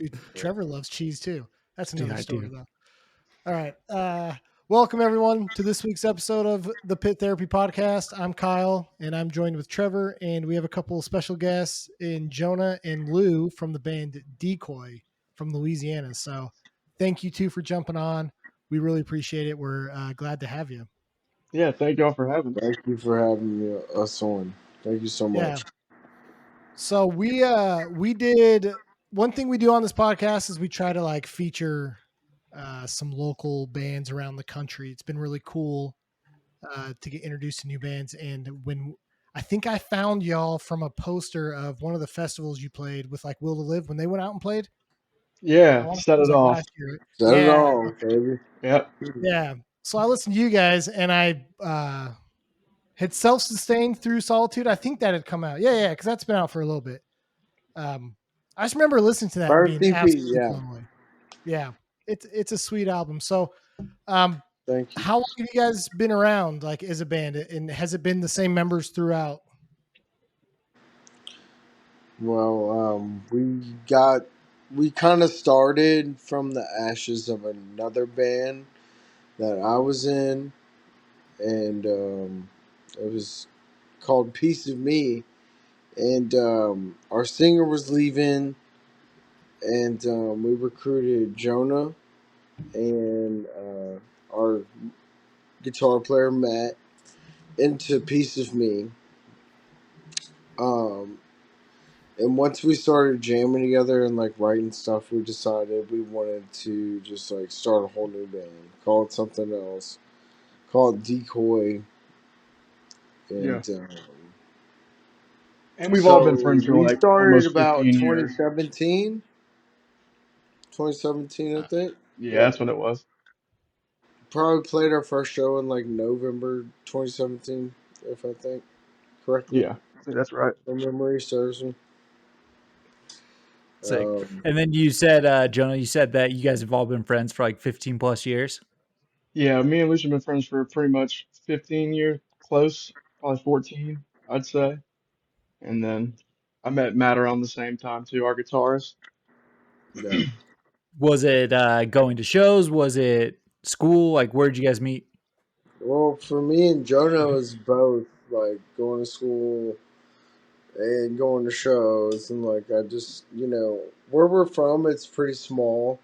Dude, Trevor loves cheese too. That's another I story do. though. All right. Welcome everyone to this week's episode of the Pit Therapy Podcast. I'm Kyle and I'm joined with Trevor, and we have a couple of special guests in Jonah and Lu from the band Decoy from Louisiana. So thank you two for jumping on. We really appreciate it. We're glad to have you. Yeah, thank y'all for having us. Thank you for having us on. Thank you so Yeah. much. So we did one thing we do on this podcast is we try to like feature some local bands around the country. It's been really cool to get introduced to new bands. And when I think I found y'all from a poster of one of the festivals you played with like Will to Live when they went out and played. I Yeah, want to say set it was it like off. last year. Set it Yeah, all, baby. Yep. yeah. So I listened to you guys, and I had self-sustained through solitude. I think that had come out. Yeah, because that's been out for a little bit. I just remember listening to that and First being EP, absolutely yeah. blown away. Yeah, it's a sweet album. So, um, Thank you. how long have you guys been around, like as a band, and has it been the same members throughout? Well, we kind of started from the ashes of another band that I was in, and it was called Piece of Me, and our singer was leaving, and we recruited Jonah and our guitar player Matt into Piece of Me. Um, and once we started jamming together and like writing stuff, we decided we wanted to just like start a whole new band, call it something else, call it Decoy, Yeah. and And we've all been so friends for we like started almost about 15 years. 2017. 2017, I Uh, think. yeah, Yeah, that's what it was. probably played our first show in like November 2017, if I think correctly. Yeah, I think that's right. My memory serves me. Sick. Um, And then you said, Jonah, you said that you guys have all been friends for like 15 plus years. Yeah, me and Lucia have been friends for pretty much 15 years, close, probably 14, I'd say. And then I met Matt around the same time too, our guitarist. yeah. Was it going to shows? Was it school? Like, where'd you guys meet? Well, for me and Jonah, it was both like going to school and going to shows, and like I just where we're from, it's pretty small,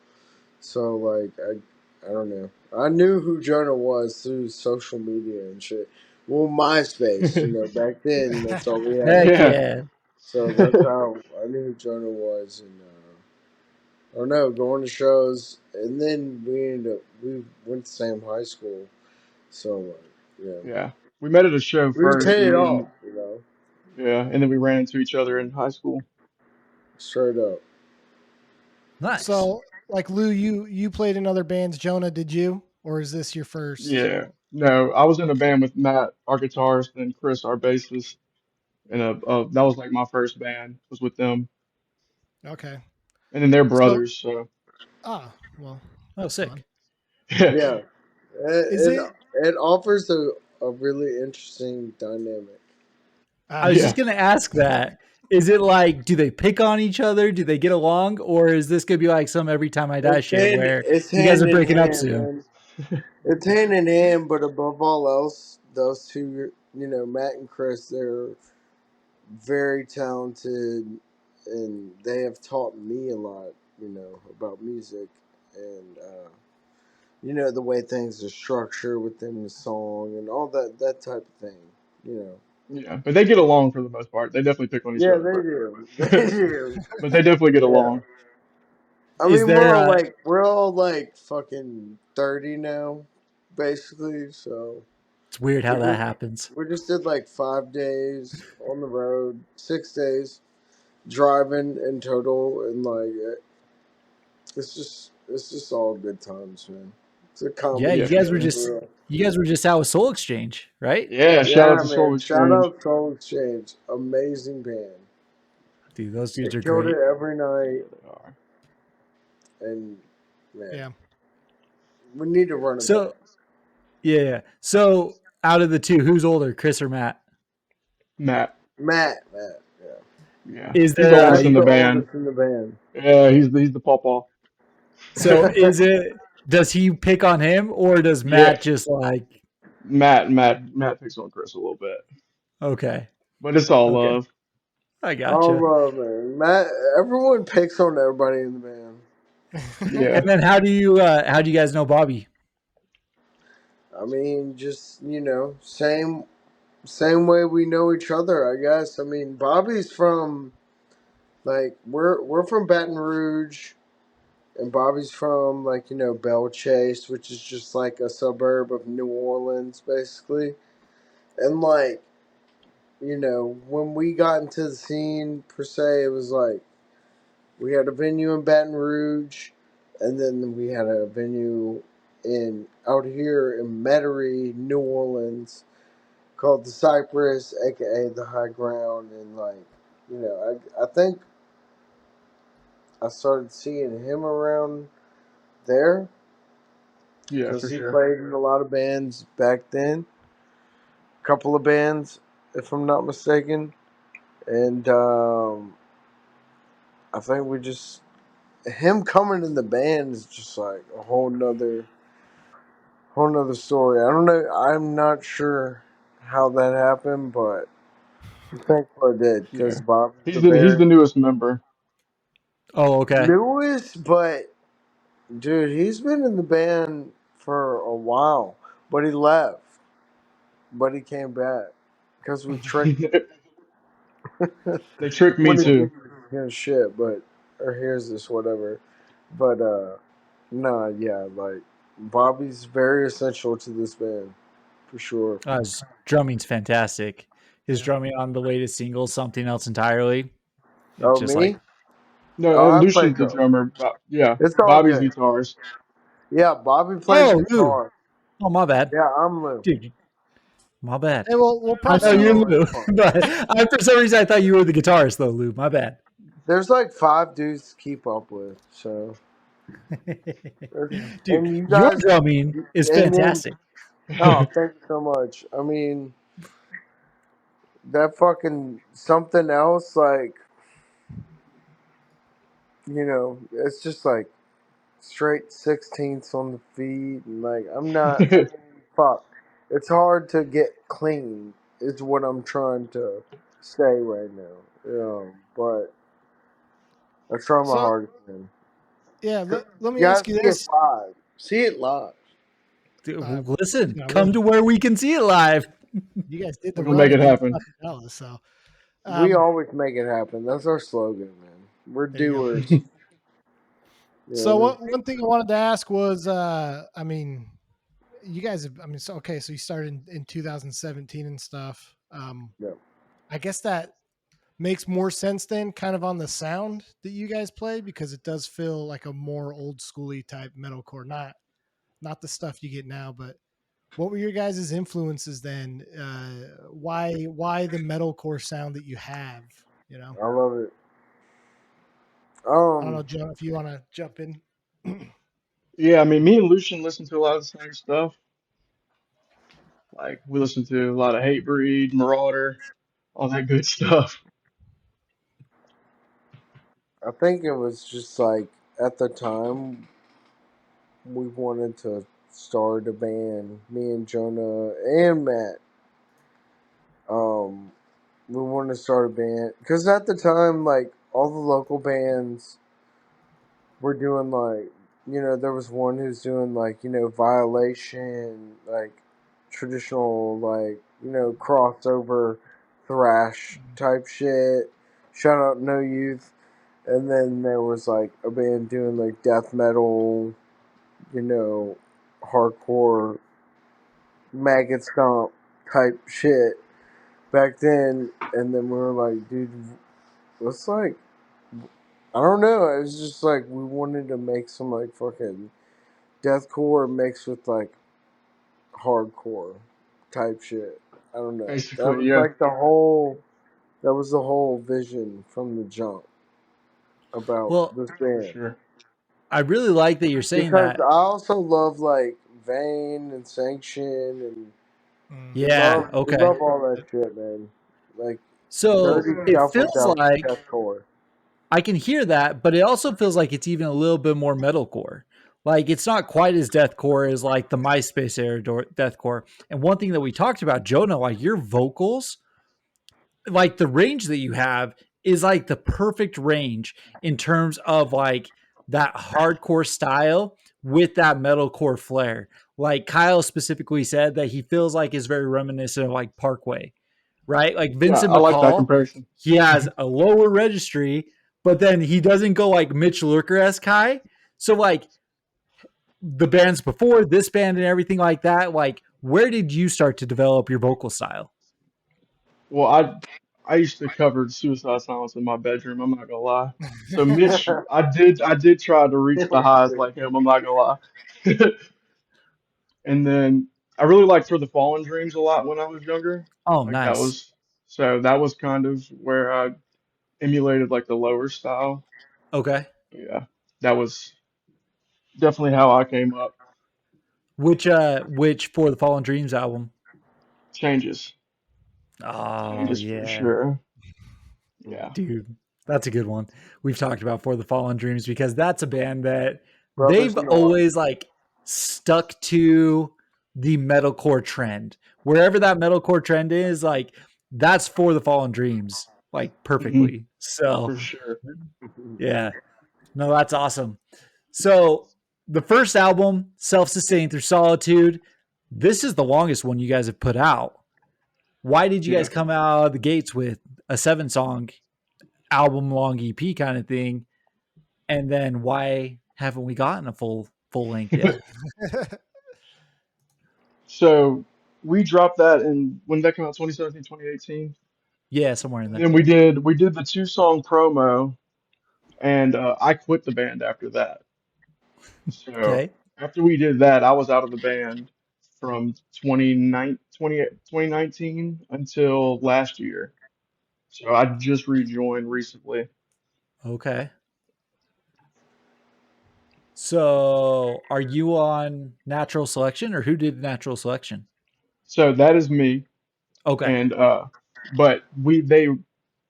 so like I don't know. I knew who Jonah was through social media and shit. Well, MySpace, back then that's all we had. Heck Yeah. yeah. So that's how I knew who Jonah was, and I don't know, going to shows, and then we went to the same high school, so like, yeah, Yeah. We met at a show we just first hit and it off, then yeah, and then we ran into each other in high school. straight up. Nice. So, like Lou, you played in other bands. Jonah, did you, or is this your first? Yeah. No, I was in a band with Matt, our guitarist, and Chris, our bassist. And that was like my first band was with them. Okay. And then they're So, brothers, so well, Oh, that's fun. sick. yeah. Yeah, Is it it? it offers a really interesting dynamic. I was Ah, just Yeah. going to ask that. Is it like, do they pick on each other? Do they get along? Or is this going to be like some Every Time I Die shit where It's you guys hand are in breaking up hand, soon? man. It's hand in hand, but above all else, those two, Matt and Chris, they're very talented, and they have taught me a lot, about music and the way things are structured within the song and all that type of thing, Yeah. But they get along for the most part. They definitely pick on each Yeah, other, they do. They do. but they definitely get Yeah. along. I Is mean, there we're all like fucking 30 now, basically. So it's weird we how that just, happens. we just did like 5 days on the road, 6 days driving in total, and like it's just all good times, man. It's a Yeah, comedy Yeah, you for guys were show sure. just for real. you guys were just out with Soul Exchange, right? Yeah, shout out Yeah, to Soul man. Shout Exchange. out Soul Exchange, amazing band. Dude, those They dudes are killed it great. every night, Yeah, they are. and man, yeah. we need to run it back. So yeah. So out of the two, who's older, Chris or Matt? Matt. Matt, yeah. Yeah, Is he's the there oldest Matt's in the the band. oldest in the band. Yeah, he's the pawpaw. so is it does he pick on him or does Yeah, Matt just like Matt picks on Chris a little bit, okay. but it's all Okay. love. I Oh, gotcha. man. Matt, everyone picks on everybody in the band. And Yeah, then how do you guys know Bobby? I mean, just, same way we know each other, I guess. I mean, Bobby's from, like, we're from Baton Rouge, and Bobby's from, like, Belle Chase, which is just like a suburb of New Orleans, basically. And, like, when we got into the scene, per se, it was like, we had a venue in Baton Rouge, and then we had a venue in out here in Metairie, New Orleans, called the Cypress, aka the High Ground, and like, I think I started seeing him around there yeah, because for he sure. played in a lot of bands back then, a couple of bands, if I'm not mistaken, and I think we just him coming in the band is just like a whole nother story. I don't know. I'm not sure how that happened, but I'm thankful I did because Yeah, Bob's the he's very the newest member. Oh, okay. newest. But dude, he's been in the band for a while. But he left. But he came back because we tricked They tricked me when he too. hears shit. But or hears this whatever. But nah, yeah, like Bobby's very essential to this band for sure. His drumming's fantastic. His Yeah. drumming on the latest single, Something Else Entirely. It's Oh, just like, me? No, Oh, I play Lucian's the drum. drummer. But yeah, It's all Bobby's good. guitars. Yeah, Bobby plays oh, Lou. guitar. Oh, my bad. Yeah, I'm Lou. Dude, my bad. Hey, well, I props know to you're you. No, it's Lou, fine. but for some reason I thought you were the guitarist, though, Lou. My bad. There's like 5 dudes to keep up with, so Dude, and you your guys, drumming is and then fantastic. oh, thank you so much. I mean, that fucking something else, like it's just like straight 16ths on the feet, and like I'm not. I mean, fuck, it's hard to get clean. Is what I'm trying to say right now. But I try my So, hardest, man. yeah, let You me gotta ask you see it this. live. See it live. Dude, Uh, listen, I come will. to where we can see it live. You guys did We're the gonna make run it from happen. South Dallas, so We um, always make it happen. That's our slogan, man. We're there you go. doers. So, There's one thing I wanted to ask was, I mean, you guys have, I mean, so okay, so you started in 2017 and stuff. yeah. I guess that makes more sense then, kind of on the sound that you guys play, because it does feel like a more old schooly type metalcore, not the stuff you get now. But what were your guys' influences then? Why the metalcore sound that you have? You know, I love it. I don't know, Um, John, if you want to jump in. Yeah, I mean, me and Lucian listen to a lot of the same stuff. Like we listen to a lot of Hatebreed, Marauder, all that good stuff. I think it was just like at the time we wanted to start a band. Me and Jonah and Matt. Um, we wanted to start a band because at the time, like all the local bands were doing like there was one who's doing like Violation, like traditional like crossover thrash type shit. Shout out No Youth. And then there was like a band doing like death metal, you know, hardcore maggot stomp type shit back then. And then we were like, dude, let's like I don't know. It was just like we wanted to make some like fucking deathcore mixed with like hardcore type shit. I don't know. That Basically, was yeah, like the whole. That was the whole vision from the jump about Well, this for band. sure. I really like that you're saying Because that. I also love like Vane and Sanction, and Mm, we Yeah. love Okay. all that shit, man. Like So Dirty it shuffle feels like deathcore. I can hear that, but it also feels like it's even a little bit more metalcore. Like it's not quite as deathcore as like the MySpace era deathcore. And one thing that we talked about, Jonah, like your vocals, like the range that you have is like the perfect range in terms of like that hardcore style with that metalcore flair. Like Kyle specifically said that he feels like is very reminiscent of like Parkway, right? Like Yeah, Vincent I like that McCall, comparison. he has a lower registry, but then he doesn't go like Mitch Lurker esque high. So like the bands before this band and everything like that, like where did you start to develop your vocal style? Well, I used to cover Suicide Silence in my bedroom. I'm not gonna lie. So Mitch, I did try to reach the highs like him. I'm not gonna lie. And then I really liked For the Fallen Dreams a lot when I was younger. Oh, Like that nice. was so that was kind of where I emulated like the lower style. Okay. Yeah, that was definitely how I came up. Which For the Fallen Dreams album? Changes, Oh changes for yeah. sure. Yeah, Dude, that's a good one. We've talked about For the Fallen Dreams because that's a band that Brothers they've in Arms. always like stuck to the metalcore trend. Wherever that metalcore trend is, like that's For the Fallen Dreams, like hmm perfectly. So, for sure. yeah. No, that's awesome. So, the first album, Self Sustained Through Solitude, this is the longest one you guys have put out. Why did you Yeah. guys come out of the gates with a 7 song album long EP kind of thing? And then why haven't we gotten a full length yet? So we dropped that in when did that came out, 2017, 2018. Yeah, somewhere in And there. then we did the 2 song promo, and I quit the band after that. So Okay. after we did that, I was out of the band from 2019 until last year. So I just rejoined recently. Okay. So are you on Natural Selection or who did Natural Selection? So that is me, Okay. and but they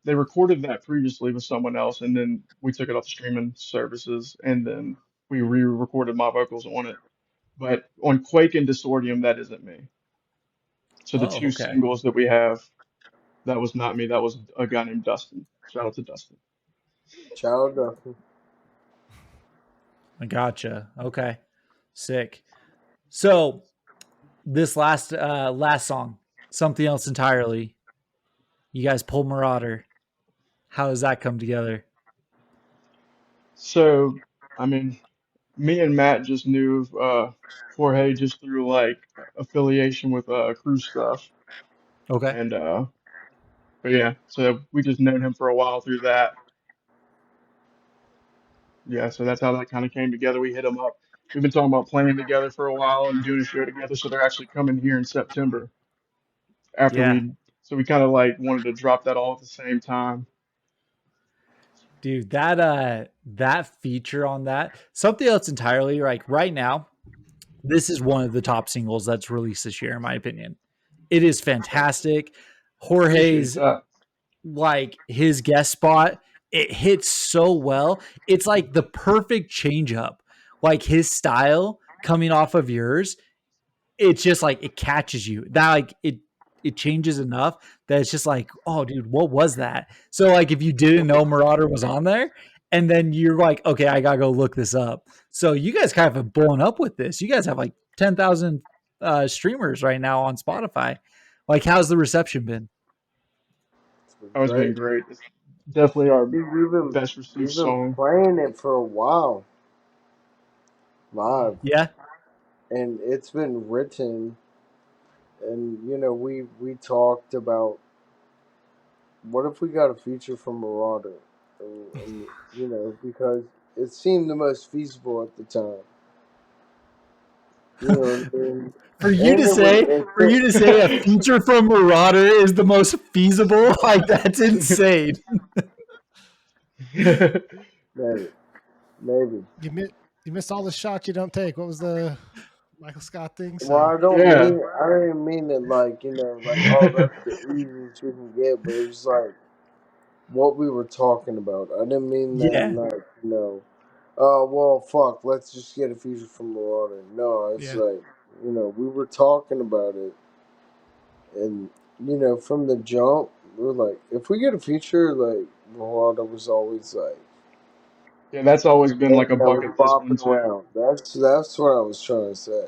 recorded that previously with someone else, and then we took it off the streaming services, and then we re-recorded my vocals on it. But on Quake and Disordium, that isn't me. So the Oh, two okay. singles that we have, that was not me. That was a guy named Dustin. Shout out to Dustin. Child Dustin. I gotcha. Okay. Sick. So this last song, something else entirely. You guys pulled Marauder. How does that come together? So, I mean, me and Matt just knew Jorge just through like affiliation with crew stuff, Okay. and but yeah, so we just known him for a while through that. Yeah, so that's how that kind of came together. We hit him up. We've been talking about playing together for a while and doing a show together, so they're actually coming here in September after Yeah. so we kind of like wanted to drop that all at the same time. Dude, that feature on that, something else entirely, like right now, this is one of the top singles that's released this year, in my opinion. It is fantastic. Appreciate Jorge's that. like his guest spot, it hits so well. It's like the perfect change up. Like his style coming off of yours, it's just like it catches you. That like it changes enough that it's just like, oh dude, what was that? So like if you didn't know Marauder was on there, and then you're like, okay, I gotta go look this up. So you guys kind of have blown up with this. You guys have like 10,000 streamers right now on Spotify. Like, how's the reception been? It's been Oh, it's been great. great. It's definitely our Dude, best received we've been song. playing it for a while live, Yeah, and it's been written. And we talked about what if we got a feature from Marauder, and because it seemed the most feasible at the time. You know what I mean? for you And to it was say for you to say a feature from Marauder is the most feasible, like that's insane. maybe, maybe. You miss all the shots you don't take. What was the Michael Scott thing. Well, So Yeah, I don't even mean it like, like, oh, that's the easiest we can get, but it was like what we were talking about. I didn't mean that Yeah. like, oh, well, fuck, let's just get a feature from Marauder. No, it's yeah, like, we were talking about it, and, from the jump, we were like, if we get a feature, like, Marauder was always like, yeah, that's always been like a that was bucket list one bopping too. around. That's what I was trying to say.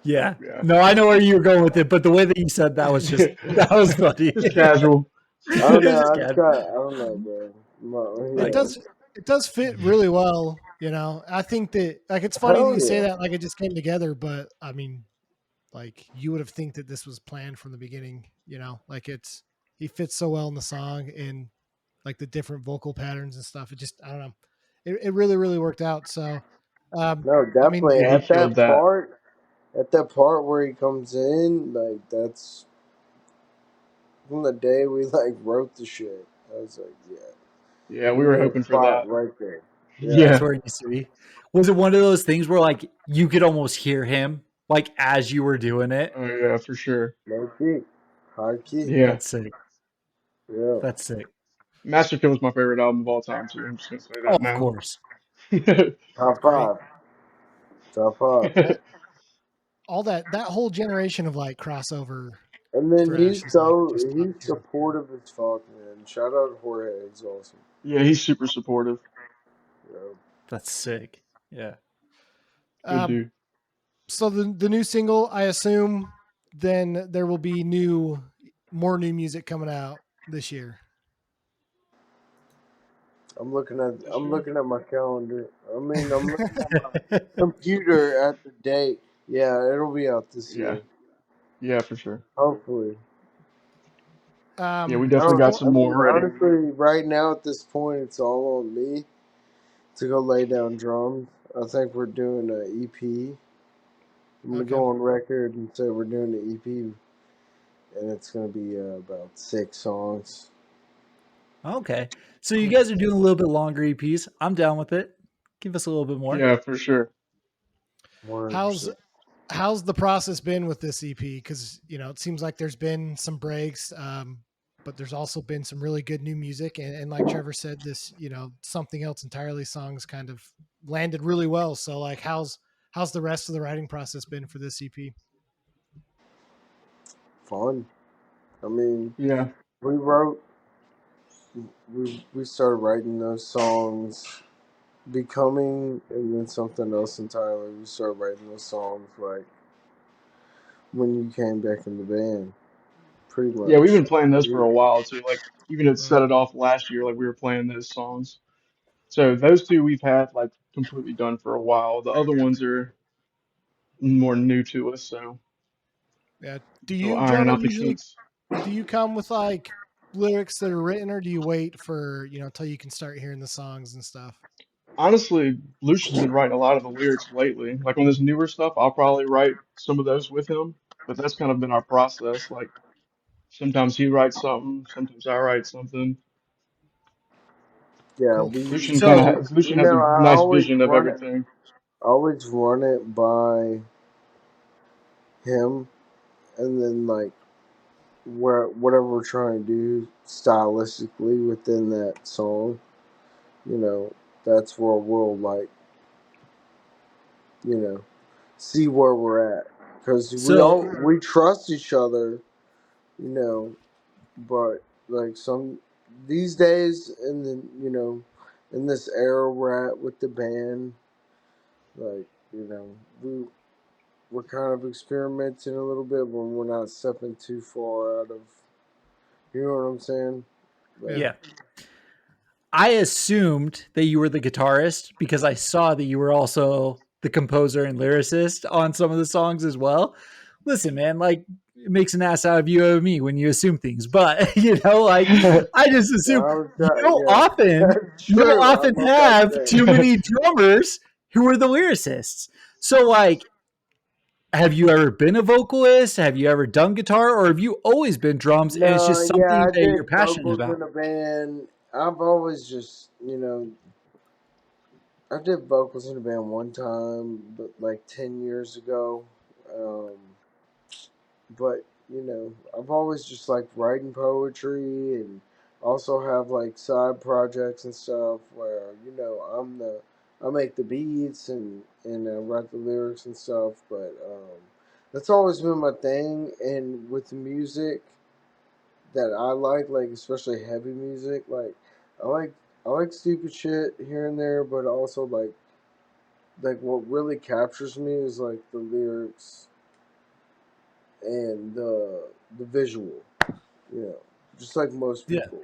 Yeah. Yeah, No, I know where you were going with it, but the way that you said that was just that was funny. just casual. I don't know. Just I kidding. try. I don't know, bro. it Like, does. It does fit really well. I think that like it's funny that Hell you say yeah. that like it just came together, but I mean, like you would have think that this was planned from the beginning. Like he fits so well in the song and like the different vocal patterns and stuff. It just I don't know. It really really worked out. So, No, I mean, definitely Yeah, he killed that. at that part where he comes in, like that's from the day we like wrote the shit. I was like, yeah, Yeah, we we were hit a hoping for spot that. right there. Yeah, that's Yeah. where it used to be. Was it one of those things where like you could almost hear him like as you were doing it? Oh yeah, for sure. low key, high key. Yeah. That's sick. Yeah, That's sick. Master Kill was my favorite album of all time too. I'm just gonna say Oh, that of now. course. top great. five, top five. Well, all that whole generation of like crossover And then thrash is like just top he's tier. supportive as fuck, man. Shout out Jorge, it's awesome. Yeah, he's super supportive. Yeah. That's sick. Yeah. Good Um, dude. so the new single, I assume, then there will be more new music coming out this year. This I'm year? looking at my calendar. I mean, I'm looking at my computer at the date. Yeah, it'll be out this Yeah. year. Yeah, for sure. Hopefully. Yeah, we I definitely don't. got So I some mean, more ready. honestly, right now at this point, it's all on me to go lay down drums. I think we're doing an EP. I'm gonna okay, go on record and say we're doing an EP, and it's gonna be about 6 songs. Okay. So you cool. guys are doing a little bit longer EPs. I'm down with it. Give us a little bit more. Yeah, for sure. How's 100%. how's the process been with this EP? Because it seems like there's been some breaks, but there's also been some really good new music, and like Trevor said, this something else entirely songs kind of landed really well. So like, how's the rest of the writing process been for this EP? Fun. I mean, Yeah. we wrote. We started writing those songs, becoming, and then something else entirely. We started writing those songs like when you came back in the band, pretty Yeah, we've much. been playing those for We- a while too. Like even it set Mhm. it off last year, like we were playing those songs. So those two we've had like completely done for a while. The other ones are more new to us, so Yeah. Do still you, ironing Jonah, out the usually kinks. do you come with like lyrics that are written, or do you wait for until you can start hearing the songs and stuff? Honestly, Lucian's been writing a lot of the lyrics lately. Like on this newer stuff, I'll probably write some of those with him, but that's kind of been our process. Like sometimes he writes something, sometimes I write something. Yeah, Cool. we Lucian kind of So has, Lucian has a nice vision of everything. always run it by him, and then like whatever we're trying to do stylistically within that song, you know, that's where we'll like, you know, see where we're at because so we trust each other, you know, but like some these days in the in this era we're at with the band, like we're kind of experimenting a little bit when we're not stepping too far out of, you know what I'm saying, like. Yeah. yeah. I assumed that you were the guitarist because I saw that you were also the composer and lyricist on some of the songs as well. Listen, man, like it makes an ass out of you and me when you assume things, but like I just assume I was yeah, that's you don't true. I often love that have saying. too many drummers who are the lyricists. So like have you ever been a vocalist? Have you ever done guitar or have you always been drums and it's No, just yeah, something I that you're did passionate vocals about? in a band. I've always just, I did vocals in a band one time, but like 10 years ago. Um, but I've always just liked writing poetry, and also have like side projects and stuff where I make the beats and write the lyrics and stuff. But that's always been my thing. And with the music that I like especially heavy music, like I like I like stupid shit here and there, but also like what really captures me is like the lyrics and the visual, you know, just like most Yeah. people.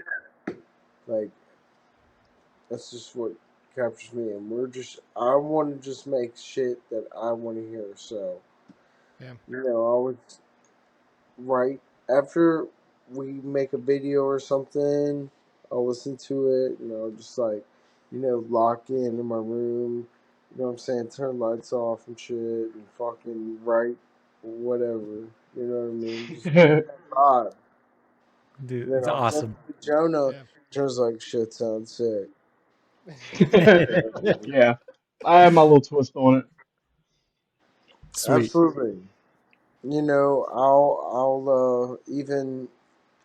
Like that's just what captures me, and I want to just make shit that I want to hear. So Yeah. I would write after we make a video or something. I'll listen to it, just like lock in my room. You know what I'm saying? Turn lights off and shit, and fucking write whatever. You know what I mean? Just vibe. Dude, And then it's I'll send awesome. it to Jonah. Yeah. Jonah's like, shit sounds sick. Yeah, I have my little twist on it. Sweet. Absolutely. I'll even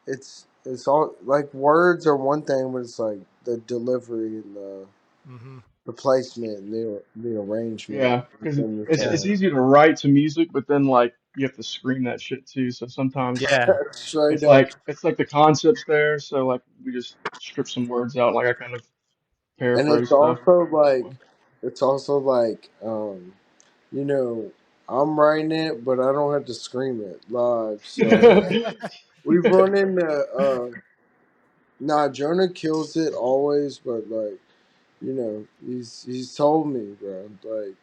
it's all like words are one thing, but it's like the delivery and Hmm. the placement and the arrangement Yeah, because within the it's song. easy to write to music, but then like you have to scream that shit too. So sometimes Yeah. Straight it's up. like the concept's there, so like we just strip some words out. Like I kind of And paraphrase stuff. it's also like you know, I'm writing it, but I don't have to scream it live. So we run into nah, Jonah kills it always, but like, he's told me, bro, like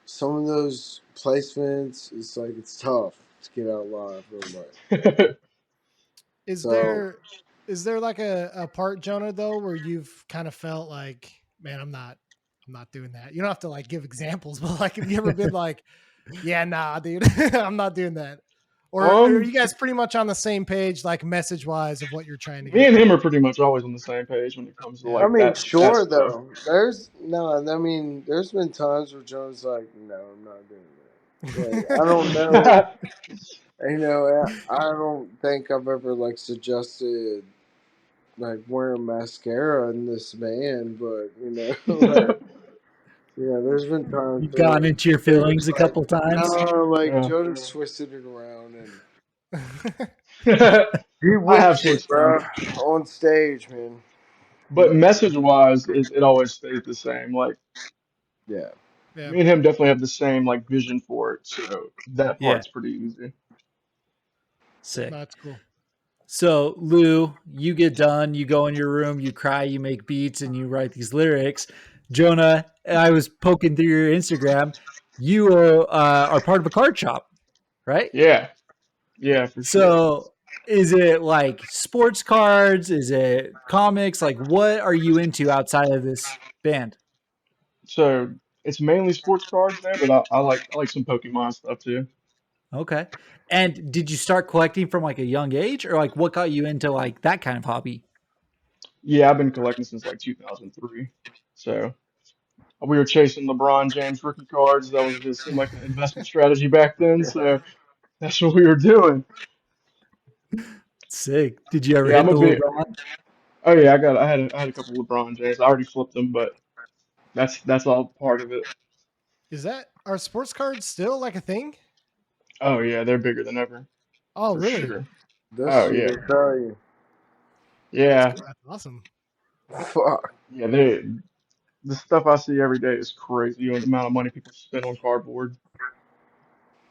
some of those placements, it's like it's tough to get out live real life. Is So there like a part, Jonah, though, where you've kind of felt like, man, I'm not doing that. You don't have to like give examples, but like, have you ever been like, yeah, nah, dude, I'm not doing that? Or are um, you guys pretty much on the same page, like message wise, of what you're trying to Me get? and him are pretty much always on the same page when it comes to Yeah. I like mean, that sure stuff. though. There's no. I mean, there's been times where Jonah's like, "No, I'm not doing that." Like, I don't know. I don't think I've ever like suggested like wearing mascara in this band, but like there's been times You've where gone into your Jonah's feelings a like, couple times. no, like Yeah. Jonah's twisted it around and I he have whips it, switched them, bro, on stage, man. but message wise, it always stays the same. Like Yeah. Yeah. me and him definitely have the same like vision for it, so that Yeah. part's pretty easy. Sick. That's cool. So, Lou, you get done, you go in your room, you cry, you make beats, and you write these lyrics. Jonah, I was poking through your Instagram. You are part of a card shop, right? Yeah, yeah, for sure. So, is it like sports cards? Is it comics? Like, what are you into outside of this band? So it's mainly sports cards there, but I like some Pokemon stuff too. Okay. And did you start collecting from like a young age, or like what got you into like that kind of hobby? Yeah, I've been collecting since like 2003. So we were chasing LeBron James rookie cards. That was just seemed like an investment strategy back then. So that's what we were doing. Sick. Did you ever Yeah, I'm hit a the bit. LeBron? Oh yeah, I had a couple LeBron James. I already flipped them, but that's all part of it. Is that are sports cards still like a thing? Oh yeah, they're bigger than ever Oh, for really? sure. This Oh shit yeah, will tell you. That's yeah, cool. That's awesome. Fuck. yeah. They the stuff I see every day is crazy. The amount of money people spend on cardboard.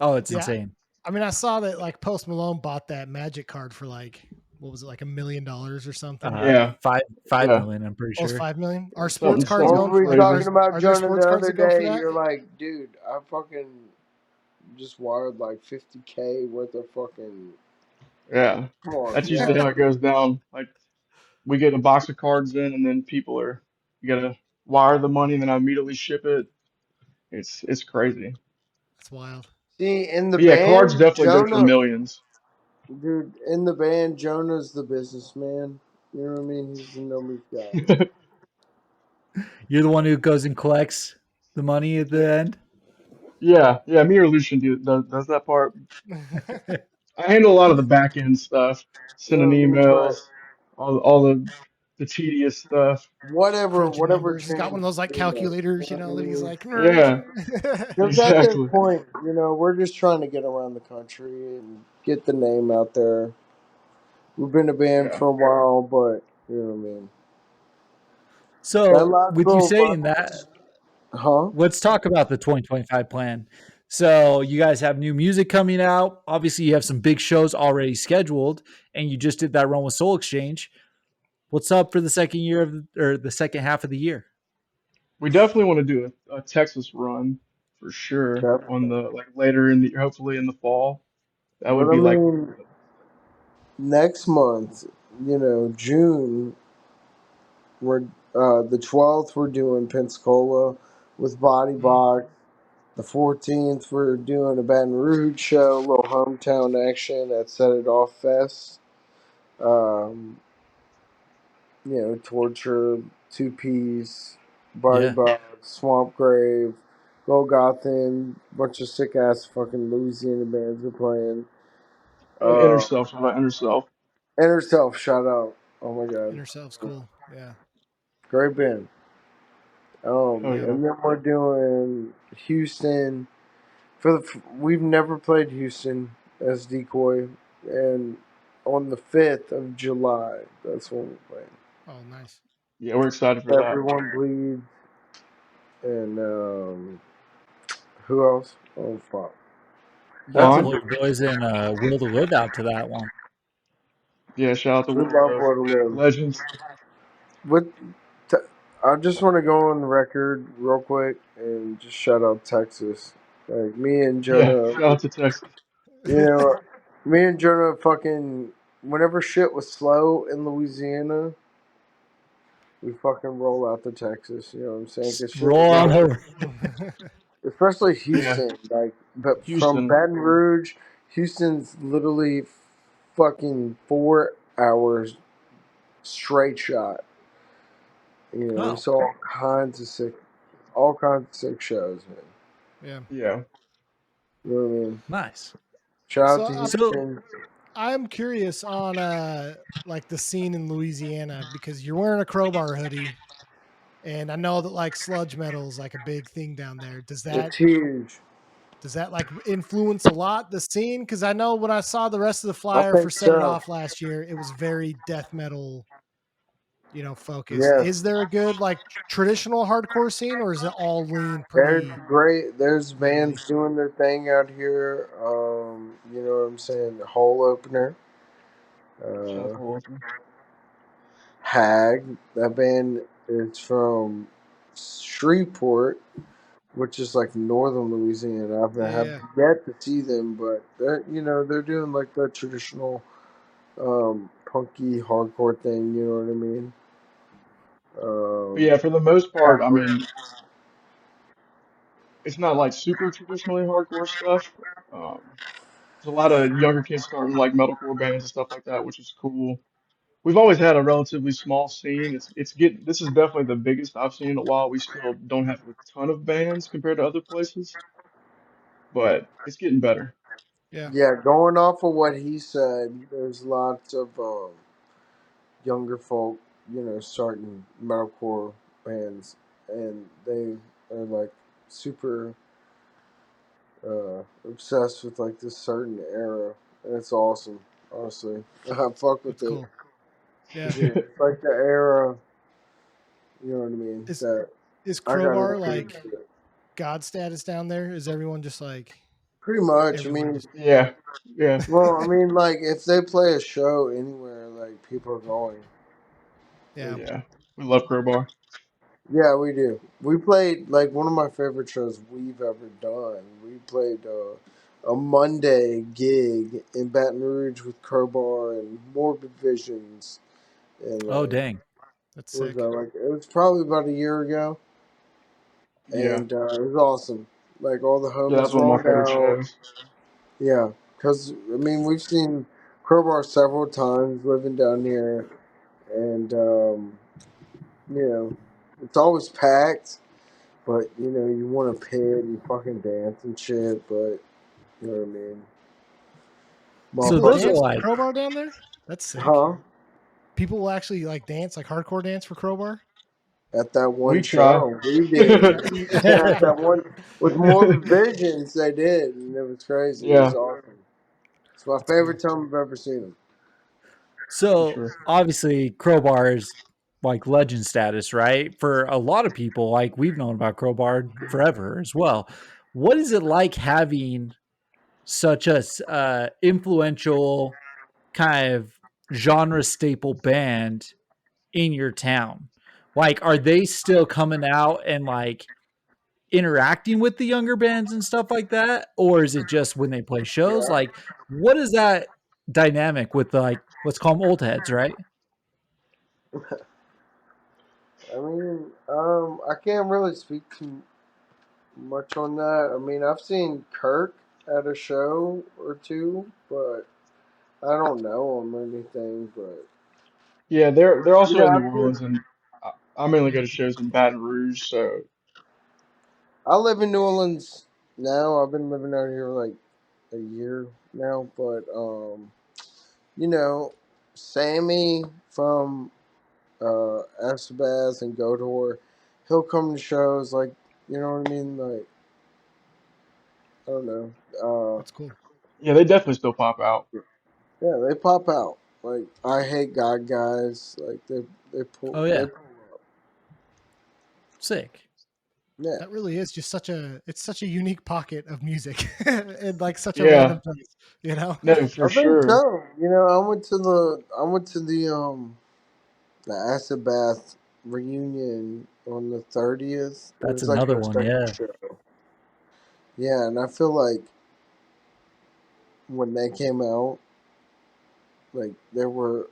Oh, it's Yeah. insane. I mean, I saw that like Post Malone bought that Magic card for like what was it, like $1 million or something? Yeah, Five yeah. million, I'm pretty Almost sure. 5 million. Are sports cards What Something going were for we like? crazy. talking about, Are there Jonah, the sports cards other that go for day? that? You're like, dude, I fucking just wired like 50K worth of fucking. Yeah, Come on, that's usually how bro. it goes down. Like we get a box of cards in, and then people are you gotta wire the money, and then I immediately ship it. It's crazy. That's wild. See, in the But yeah, cards band, definitely go for Jonah, millions. dude, in the band, Jonah's the businessman. You know what I mean? He's the numbers guy. You're the one who goes and collects the money at the end. Yeah, yeah, me or Lucian does that part. I handle a lot of the back end stuff, sending Well, he's like, emails, all the tedious stuff. Crunching whatever numbers. He's got one of change, those like you calculators, know what I that he's mean? like, Yeah, Because at this exactly. point, we're just trying to get around the country and get the name out there. We've been a band Yeah. for a while, but you know what I mean. That So, last with you little saying button, that, huh? let's talk about the 2025 plan. So, you guys have new music coming out. Obviously, you have some big shows already scheduled, and you just did that run with Soul Exchange. What's up for the second year of or the second half of the year? We definitely want to do a Texas run for sure on Definitely. the like later in the hopefully in the fall. That But would I be like mean, next month, June, we're the 12th. We're doing Pensacola with Body mm, Box. The 14th, we're doing a Baton Rouge show, a little hometown action at Set It Off Fest. Um, Torture, Two Piece, Body Yeah. Box, Swamp Grave, Golgothan, bunch of sick ass fucking Louisiana bands are playing. and inner Uh, self, shout out inner self. Inner Self, shout out. Oh my god. inner self's cool. Yeah. Great band. Oh yeah. And then we're doing Houston. We've never played Houston as Decoy, and on the 5th of July, that's when we're playing. Oh, nice. Yeah, we're excited for that. Everyone Bleeds, and who else? Oh fuck, You got that's to a Vaughn. pull your boys in Will to Live out to that one. Yeah, shout out to we Will to love Live. Where to Live. Legends. With t- I just want to go on the record real quick and just shout out Texas. Like me and Yeah, Jonah, shout out to Texas. you know, me and Jonah fucking whenever shit was slow in Louisiana, we fucking roll out to Texas. You know what I'm saying? Just Cause shit was roll on over. over. Especially Yeah, Houston. Like, but from Houston. Baton Rouge, Houston's literally fucking 4 hours straight shot. We Oh, saw all kinds of sick shows, man. yeah. Yeah. You know what I mean? nice. Shout out So to So, Houston. I'm curious on like the scene in Louisiana because you're wearing a Crowbar hoodie, and I know that like sludge metal is like a big thing down there. It's huge. Does that like influence a lot the scene? Because I know when I saw the rest of the I flyer for think Set It so. Off last year, it was very death metal, focused. Yes. Is there a good like traditional hardcore scene, or is it all lean There's pretty great. There's metally? bands doing their thing out here. You know what I'm saying? The Hole Opener. Shout out Uh, to Wilson. Hag. That band is from Shreveport, which is like northern Louisiana. I Yeah, have yeah, yet to see them, but they're doing like the traditional punky hardcore thing. You know what I mean? But yeah, for the most part, I Hybrid. mean, it's not like super traditionally hardcore stuff. Um, there's a lot of younger kids starting like metalcore bands and stuff like that, which is cool. We've always had a relatively small scene. It's get this is definitely the biggest I've seen in a while. We still don't have a ton of bands compared to other places, but it's getting better. yeah. Yeah, going off of what he said, there's lots of younger folk, starting metalcore bands, and they are like super obsessed with like this certain era, and it's awesome. Honestly, I fuck with That's it cool. Yeah. because it's like the era. You know what I mean? Is That is I got Crowbar into like God status down there? Is everyone just like pretty much. I everyone mean, just Yeah, yeah, well, I mean, like if they play a show anywhere, like people are going. yeah. Like, yeah. We love Crowbar. yeah, we do. We played like one of my favorite shows we've ever done. We played a Monday gig in Baton Rouge with Crowbar and Morbid Visions, and oh like dang. That's what was sick. that like? It was probably about a year ago, Yeah, and it was awesome. Like all the yeah. That's homies one of my rolled favorite out. shows. Yeah, because I mean we've seen Crowbar several times living down here, and you know It's always packed, but you know you want to pit and fucking dance and shit. But you know what I mean, So People those are motherfuckers, dance for like Crowbar down there. That's sick. huh? People will actually like dance, like hardcore dance for Crowbar. At that We one try. show, we You did. try. At that one with more visions, they did, and it was crazy. It was Yeah, awesome. It's my That's cool. favorite time I've ever seen them. for so sure. obviously Crowbar's like legend status, right? For a lot of people, like we've known about Crowbar forever as well. What is it like having such a influential kind of genre staple band in your town? Like, are they still coming out and like interacting with the younger bands and stuff like that, or is it just when they play shows? Yeah. Like, what is that dynamic with like let's call them old heads, right? I mean, I can't really speak too much on that. I mean, I've seen Kirk at a show or two, but I don't know him or anything. But Yeah, they're you also know, in New Orleans, and I mainly go to Mhm. shows in Baton Rouge. So I live in New Orleans now. I've been living out here like a year now, but you know, Sammy from Estabaz and Godor, he'll come to shows like you know what I mean. Like I don't know. That's cool. yeah, they definitely still pop out. Yeah, they pop out. Like I hate God guys. Like they Oh they yeah, pull up. sick. Yeah. That really is just such a unique pocket of music and like such a Yeah, random place, you know? no, for I think sure. so. You know, I went to the acid bath reunion on the 30th. It That's was like another their one. second Yeah, show. Yeah, and I feel like when they came out, like there were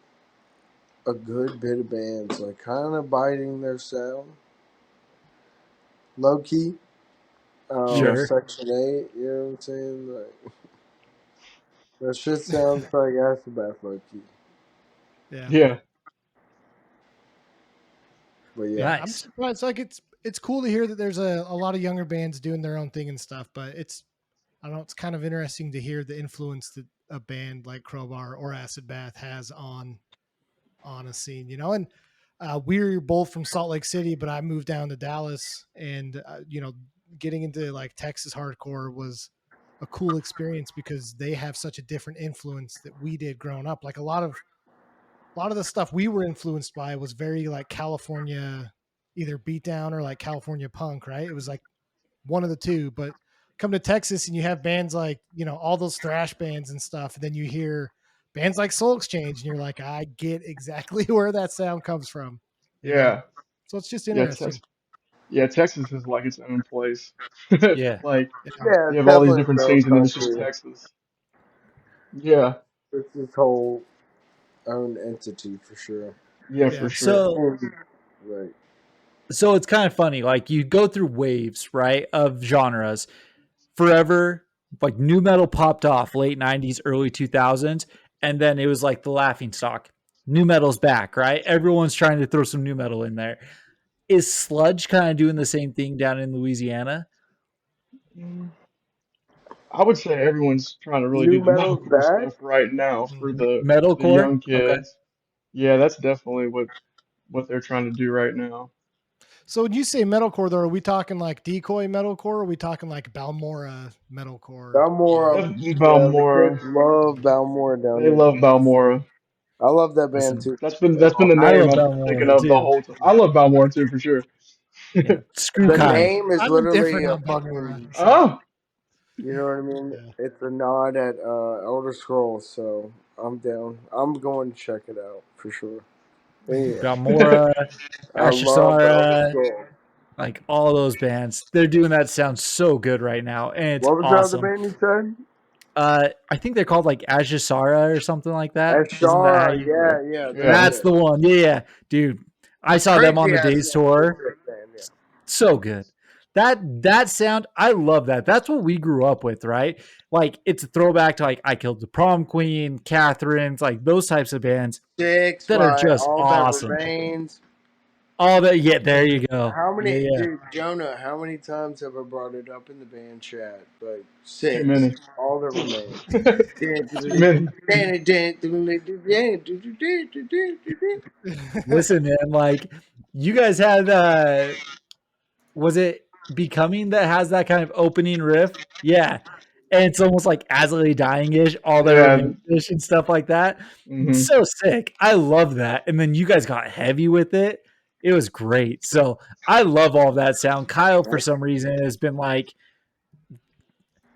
a good bit of bands like kind of biting their sound, low key. Yeah, sure. Section 8, you know what I'm saying? Like that shit sounds like acid bath low key. Yeah. yeah, But yeah. Yeah. I'm Nice. surprised. Like it's cool to hear that there's a lot of younger bands doing their own thing and stuff, but I don't know, it's kind of interesting to hear the influence that a band like Crowbar or Acid Bath has on a scene, you know. And we're both from Salt Lake City, but I moved down to Dallas, and getting into like Texas hardcore was a cool experience because they have such a different influence that we did growing up. Like a lot of the stuff we were influenced by was very like California, either beatdown or like California punk, right? It was like one of the two. But come to Texas and you have bands like, all those thrash bands and stuff. And then you hear bands like Soul Exchange and you're like, I get exactly where that sound comes from, you know? yeah, So it's just yeah. interesting. Yeah, Texas is like its own place. Yeah. Like Yeah. Yeah, you it's have all these definitely different no scenes, and then it's just country. Texas. Yeah, It's this whole own entity for sure. yeah, for Yeah. sure. So Right. so it's kind of funny. Like you go through waves, right, of genres. Forever, like new metal popped off late 90s, early 2000s, and then it was like the laughing stock. New metal's back, right? Everyone's trying to throw some new metal in there. Is sludge kind of doing the same thing down in Louisiana? Mm, I would say everyone's trying to really New do the metal's metalcore back. stuff right now for Mhm. the Metalcore? young Okay. kids. Yeah, that's definitely what they're trying to do right now. So when you say metalcore, though, are we talking like Decoy metalcore? Or are we talking like Balmora metalcore? Balmora. Definitely Yeah, the kids Balmora. love Balmora down They there. love Balmora. I love that band Listen, too. That's been the I name love I've been thinking Belmore of the too. whole time. I love Balmora too for sure. Yeah. Screw The Kai. name is I'm literally indifferent a on Balmora. fucking. So Oh, You know what I mean? yeah. It's a nod at Elder Scrolls, so I'm down. I'm going to check it out for sure. Anyway, Belmora, I love Elder Ashisara, Scrolls. like all those bands. They're doing that sound so good right now, and it's What was the other awesome. band you said? I think they're called like Ajisara or something like that. Isn't that how Ashara. you? Yeah, yeah, that's yeah, That's it. the one. Yeah, yeah, dude. I saw them on Crazy the ass Days name. That's tour. it, man. Yeah. So good. That sound, I love that. That's what we grew up with, right? Like it's a throwback to like I Killed the Prom Queen, Catherine's, like those types of bands Six that are by just All That awesome. Remains. All that. Yeah, there you go. How Yeah, many, yeah. dude, Jonah? How many times have I brought it up in the band chat? Like Too six. many. All that remains. Too many. Listen, man, like you guys had was it Becoming that has that kind of opening riff? Yeah. And it's almost like As I Lay Dying-ish, All That Yeah. Remains-ish and stuff like that. Hmm. So sick. I love that. And then you guys got heavy with it. It was great. So I love all of that sound. Kyle, for some reason, has been like,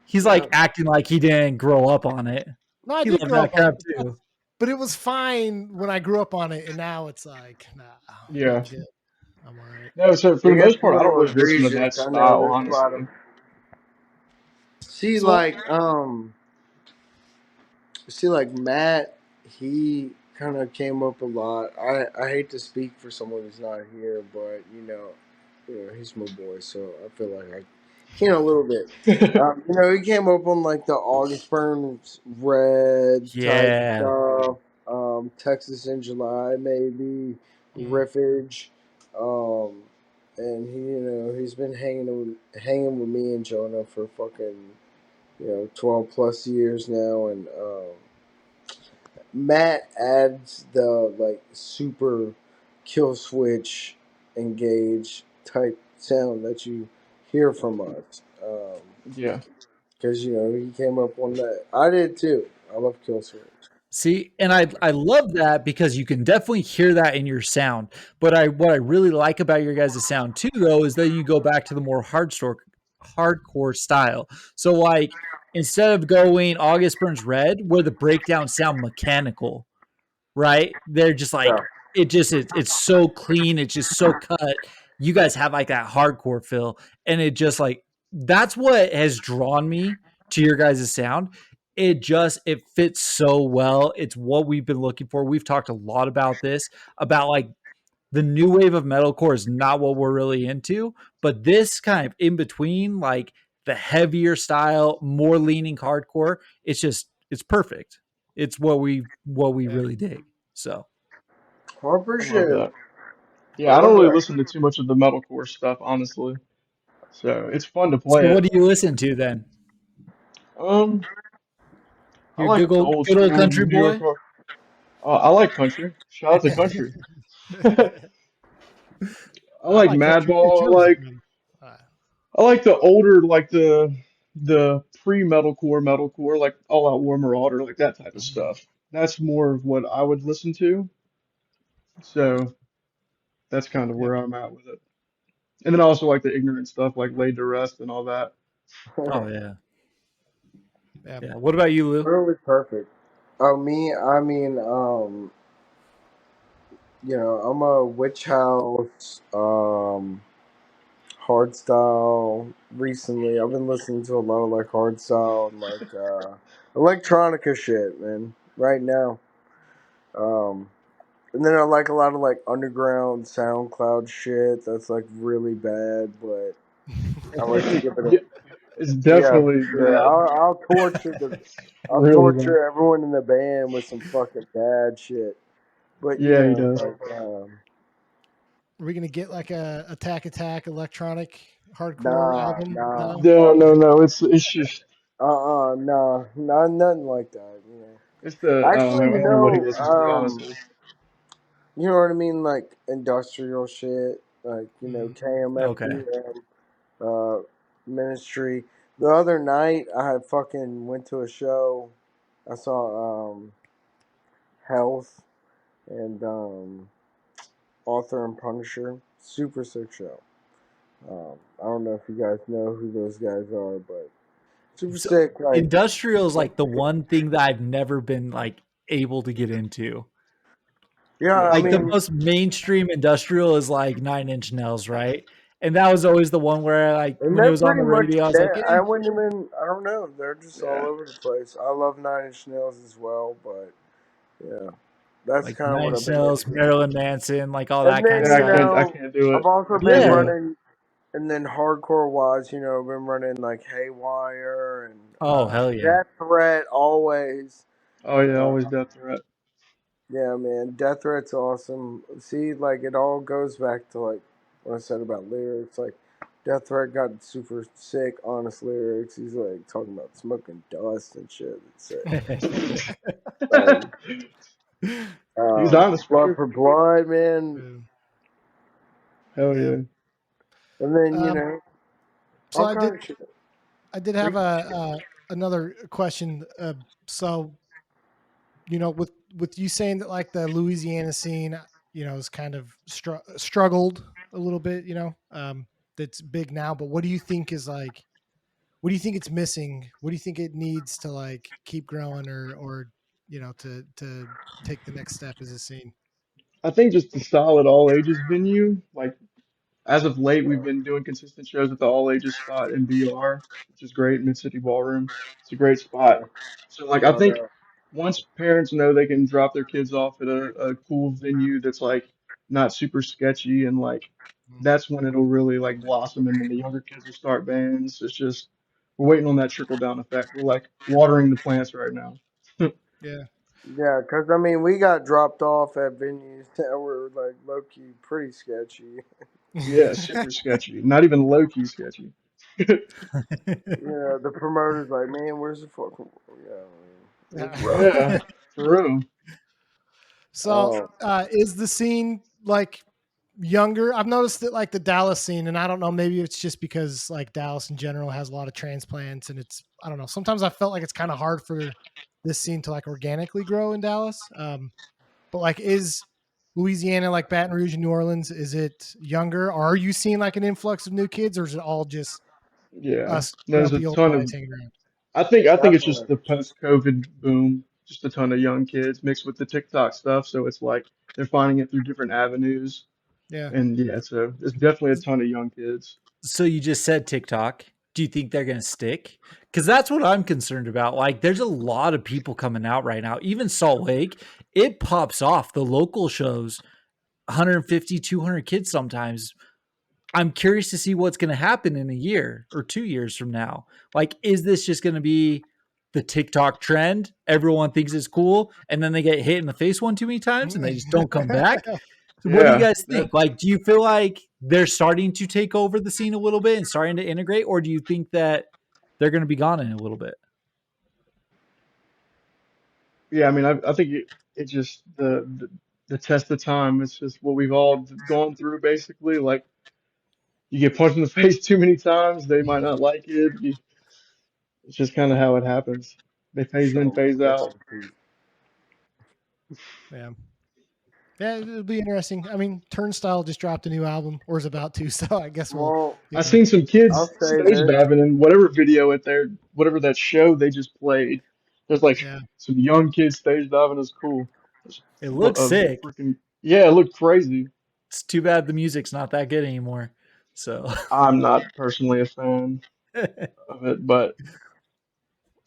he's Yeah. like acting like he didn't grow up on it. No, I He did loved grow that up on crap it, too. but it was fine when I grew up on it, and now it's like, nah, I'm Yeah. good. I'm all right. No, so for It the gets most a part, I don't little really listen to that egregious. I know style, there's a lot of. honestly. See, So like, see, like Matt, he kind of came up a lot. I hate to speak for someone who's not here, but he's my boy, so I feel like I can a little bit. He came up on like the August Burns Red type Yeah. stuff, Texas in July maybe, mm, Riffage, um, and he's been hanging with me and Jonah for fucking 12 plus years now, and Matt adds the like super kill switch engage type sound that you hear from us. Yeah. Because he came up on that. I did too. I love kill switch. See, and I love that because you can definitely hear that in your sound. But I what I really like about your guys' sound too, though, is that you go back to the more hardcore style. So like instead of going August Burns Red, where the breakdowns sound mechanical, right? They're just Yeah. like it's so clean, it's just so cut. You guys have like that hardcore feel, and it just like that's what has drawn me to your guys' sound. It fits so well. It's what we've been looking for. We've talked a lot about this about like the new wave of metalcore is not what we're really into, but this kind of in between, like the heavier style, more leaning hardcore, it's perfect. It's what we yeah, really dig. So I I love appreciate it. that. I Yeah, I don't love really that. listen to too much of the metalcore stuff, honestly. So it's fun to so play what it. do you listen to then? Um, I You're like the old good old school country New York boy. rock. I like country. Shout out to country. I I like like country Madball. too, man. Uh, I like the older, like the pre-metalcore, metalcore, like All Out War Marauder, like that type of mhm. stuff. That's more of what I would listen to. So that's kind of Yeah, where I'm at with it. And then I also like the ignorant stuff, like Laid to Rest and all that. Oh yeah, yeah. yeah. What about you, Lou? Really perfect. Oh, me, I mean, I'm a witch house, hardstyle recently. I've been listening to a lot of like hardstyle and like electronica shit, man. Right now, um, and then I like a lot of like underground SoundCloud shit that's like really bad, but I like to give it a Yeah, it's yeah, definitely for sure. bad. I'll Really bad. torture everyone in the band with some fucking bad shit. But Yeah, he does. like Are we gonna get like a Attack electronic hardcore nah, album? nah, No. No, fuck, no, no. It's just nah, not nothing like that. it's the I don't Actually, know everybody listens to honestly. you know what I mean, like industrial shit, like Mhm. Okay. KMFDM, uh, Ministry. The other night, I had fucking went to a show. I saw Health and Author and Punisher. Super sick show. I don't know if you guys know who those guys are, but super So sick. Like, industrial is like the one thing that I've never been like able to get into. yeah, Yeah, I Like the same. mean, most mainstream industrial is like Nine Inch Nails, right? And that was always the one where like and when it they're was on pretty the much radio, I was like, dead. eh. I wouldn't even. I don't know. They're just all Yeah. over the place. I love Nine Inch Nails as well, but yeah, that's Like kind of Nine what I've Inch been Nails, into. Marilyn Manson, like all And that kind of then Yeah, stuff. I can't do I've it. I also can't been do Yeah. it. running, and then hardcore wise, I've been running like Haywire and Oh hell yeah. Death Threat always. Oh yeah, Uh, always Death Threat. Yeah, man, Death Threat's awesome. See, like it all goes back to like what I said about lyrics. Like Death Threat got super sick, honest lyrics. He's like talking about smoking dust and shit. It's sick. Like He's honest for Blood sure. for Blood, man. Yeah. Hell Yeah. yeah. And then Um, so all kind of shit. I did have Freaky a shit. another question. So with you saying that like the Louisiana scene, is kind of struggled a little bit. That's big now. But what do you think is like? What do you think it's missing? What do you think it needs to like keep growing or to take the next step as a scene? I think just a solid all ages venue. Like as of late, we've Yeah, been doing consistent shows at the all ages spot in BR, which is great, Mid City Ballroom. It's a great spot. yeah. So like I No think doubt. once parents know they can drop their kids off at a cool venue that's like not super sketchy and like that's when it'll really like blossom and then the younger kids will start bands. It's just we're waiting on that trickle down effect. We're like watering the plants right now. Yeah. Yeah, because I mean, we got dropped off at venues that were like low key pretty sketchy. Yeah, super sketchy. Not even low key sketchy. Yeah, the promoter's like, man, where's the fucking? Yeah, man. It was rough. Yeah, for real. So, Oh, is the scene like younger? I've noticed that like the Dallas scene, and I don't know, maybe it's just because like Dallas in general has a lot of transplants, and I don't know. Sometimes I felt like it's kind of hard for this scene to like organically grow in Dallas. But like, is Louisiana like Baton Rouge and New Orleans? Is it younger? Or are you seeing like an influx of new kids, or is it all just Yeah, us there's a grumpy old ton of. guys hanging around? I think it's definitely. just the post-COVID boom, just a ton of young kids mixed with the TikTok stuff. So it's like they're finding it through different avenues, Yeah. and yeah, so it's definitely a ton of young kids. So you just said TikTok. Do you think they're going to stick? Because that's what I'm concerned about. Like, there's a lot of people coming out right now. Even Salt Lake, it pops off. The local shows, 150, 200 kids sometimes. I'm curious to see what's going to happen in a year or 2 years from now. Like, is this just going to be the TikTok trend? Everyone thinks it's cool, and then they get hit in the face one too many times and they just don't come back. What do you Yeah, guys think? Like, do you feel like they're starting to take over the scene a little bit and starting to integrate, or do you think that they're going to be gone in a little bit? yeah. I mean, I think it just the test of time. It's just what we've all gone through, basically. Like you get punched in the face too many times, they might not like it. It's just kind of how it happens. They phase in, Show phase me out. different. Yeah. Yeah, it'll be interesting. I mean, Turnstile just dropped a new album, or is about to, so I guess we'll, Well, I seen some I'll kids say stage this. diving in whatever video at their whatever that show they just played. There's like yeah. some young kids stage diving. Is cool. It's It looks a sick. freaking yeah, it looked crazy. It's too bad the music's not that good anymore. So, I'm not personally a fan of it, but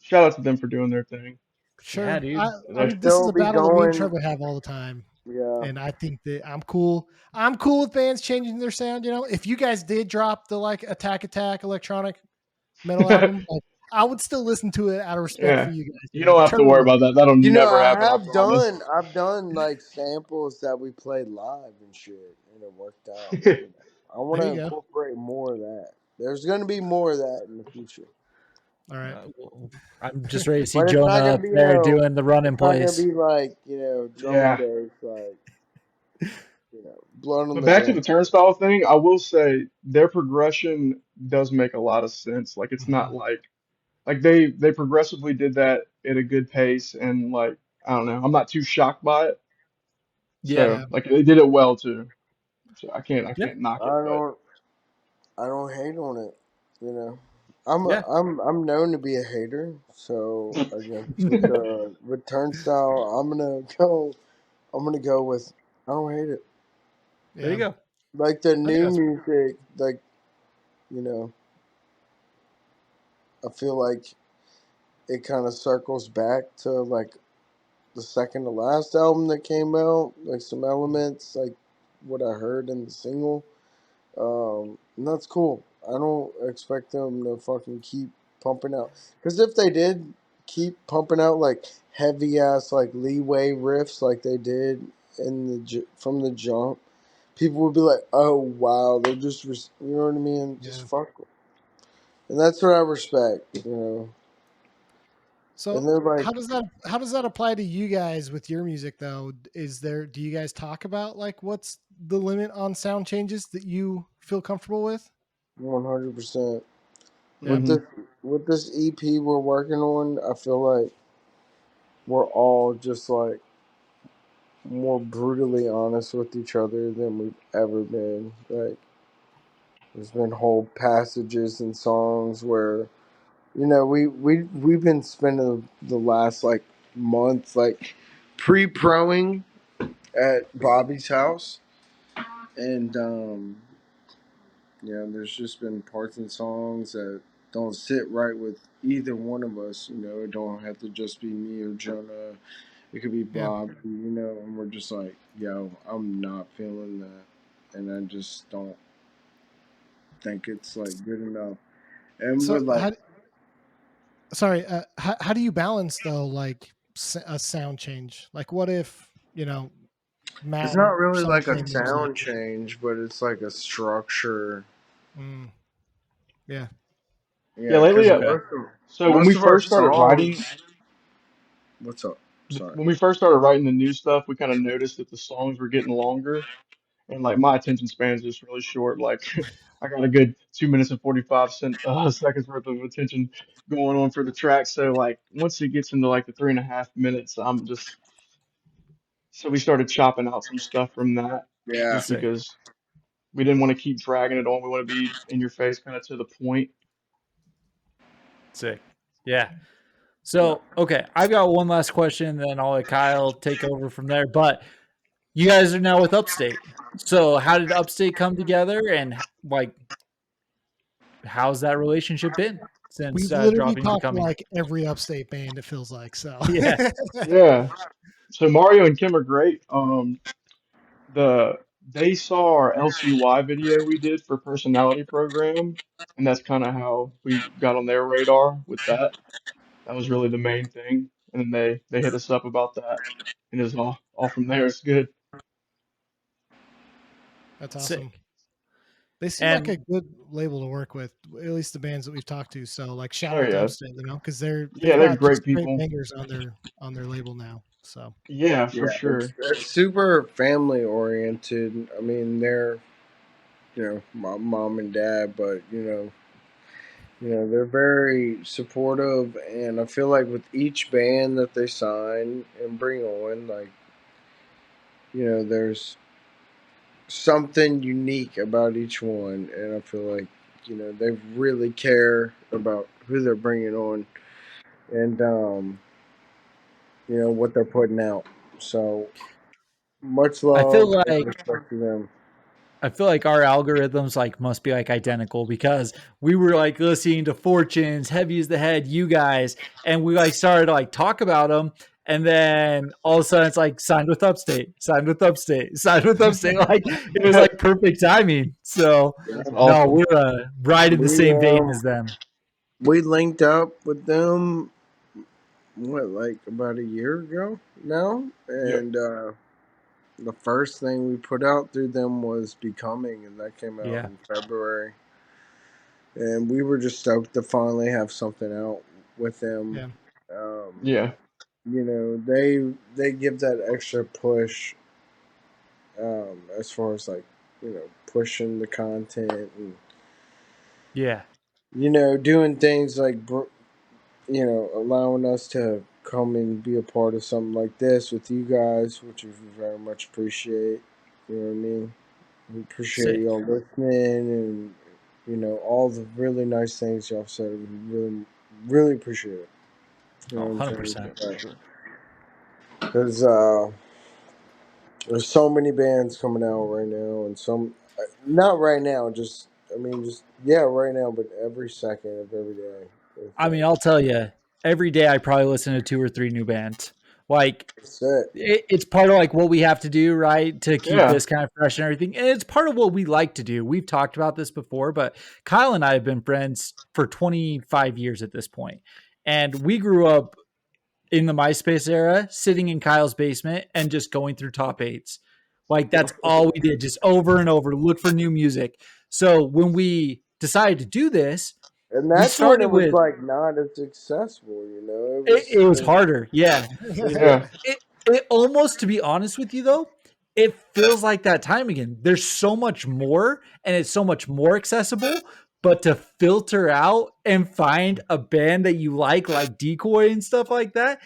shout out to them for doing their thing. yeah, Sure. I dude. I They're, mean, this is Still a be battle that me and going. Trevor have all the time. Yeah. And I think that I'm cool. I'm cool with bands changing their sound. If you guys did drop the like Attack electronic metal album, like I would still listen to it out of respect for yeah, you guys. you don't have to Trevor worry would. about that. That'll You know, never I happen. I have done. promise. I've done like samples that we played live and shit, and it worked out. You know, I want There to you go. incorporate more of that. There's going to be more of that in the future, All right. Well, I'm just ready to see but it's not Jonah going to up be there no. doing the run in It's not going to place. be like drum and Yeah. bass, like blood on But the back to the tracks. turnstile thing, I will say their progression does make a lot of sense. Like it's not Mhm. like they progressively did that at a good pace and like I don't know, I'm not too shocked by it. Yeah. So Yeah. like they did it well too. So I Yeah. can't knock it, I but don't. I don't hate on it. You know, I'm a, Yeah. I'm known to be a hater. So I guess with Turnstile, I'm gonna go with I don't hate it. There you Yeah. go. Like the I think new that's music, like you know, I feel like it kind of circles back to like the second to last album that came out, like some elements like what I heard in the single. And that's cool. I don't expect them to fucking keep pumping out. Because if they did, keep pumping out like heavy ass like leeway riffs like they did from the jump, people would be like, "Oh wow, they're just you know what I mean? Just Yeah. fuck." And that's what I respect, you know. So And they're like, how does that apply to you guys with your music though? Do you guys talk about like what's the limit on sound changes that you feel comfortable with? 100% Yeah. with Hmm. this EP we're working on. I feel like we're all just like more brutally honest with each other than we've ever been. Like, there's been whole passages and songs where, you know, we've been spending the last like month like pre-proing at Bobby's house, and yeah, there's just been parts and songs that don't sit right with either one of us. You know, it don't have to just be me or Jonah. It could be Yeah. Bob. You know, and we're just like, yo, I'm not feeling that, and I just don't think it's like good enough. And we're So like, how do you balance though like a sound change? Like what if, it's Matt not really started like a playing music? sound change, but it's like a structure. Mm, yeah. Yeah, Yeah, because lately, Okay. so when we most of our first started writing, songs. What's up? Sorry. when we first started writing the new stuff, we kind of noticed that the songs were getting longer, and like my attention span is just really short. Like I got a good 2 minutes and 45 seconds worth of attention going on for the track. So like once it gets into like the 3.5 minutes, I'm just so we started chopping out some stuff from that Yeah. just Sick. because we didn't want to keep dragging it on. We want to be in your face, kind of to the point. Sick. Yeah. Yeah. So, okay, I've got one last question, then I'll let Kyle take over from there. But you guys are now with Upstate. So, how did Upstate come together, and like, how's that relationship been We since literally dropping talk to Becoming? like every upstate band, it feels like. So Yeah, Yeah. So Mario and Kim are great. They saw our LCY video we did for personality program, and that's kind of how we got on their radar with that. That was really the main thing, and then they hit us up about that, and it's all from there. It's good. that's awesome. sick. They seem like a And good label to work with, at least the bands that we've talked to. So like shout Oh out to yeah, Upstate, because they've yeah, they're got great just great people. bangers on their label now. So Yeah, for Yeah, it's, sure. it's super family oriented. I mean, they're, you know, my mom and dad, but they're very supportive, and I feel like with each band that they sign and bring on, like, there's something unique about each one, and I feel like they really care about who they're bringing on, and what they're putting out. So much I feel love and like respect to them. our algorithms like must be like identical because we were like listening to Fortunes, Heavy as the Head, you guys, and we like started to like talk about them, and then all of a sudden it's like signed with Upstate, signed with Upstate, signed with Upstate. Like it was like perfect timing. So That's no, awesome. we're right in the We same vein as them. we linked up with them what, like about a year ago now, Yep. and the first thing we put out through them was Becoming, and that came out Yeah, in February. And we were just stoked to finally have something out with them. yeah, Um, Yeah. they give that extra push, as far as like pushing the content and yeah, doing things like allowing us to come and be a part of something like this with you guys, which we very much appreciate. You know what I mean? We appreciate sick. y'all listening and all the really nice things y'all said. We really, really appreciate it. You Oh, know what I'm saying? 100%. Yeah, for sure. Because there's so many bands coming out right now, and some not right now. Just I mean, just yeah, right now, but every second of every day. It's I mean, like I'll tell you, every day I probably listen to 2 or 3 new bands. Like it's it. it's part of like what we have to do, right, to keep Yeah. this kind of fresh and everything. And it's part of what we like to do. We've talked about this before, but Kyle and I have been friends for 25 years at this point. And we grew up in the MySpace era, sitting in Kyle's basement and just going through top eights. Like that's all we did, just over and over, look for new music. So when we decided to do this, And we that's when started it was with like not as successful, you know. It it, was, it was harder. Yeah. Yeah, It almost, to be honest with you though, it feels like that time again. There's so much more and it's so much more accessible, but to filter out and find a band that you like Decoy and stuff like that,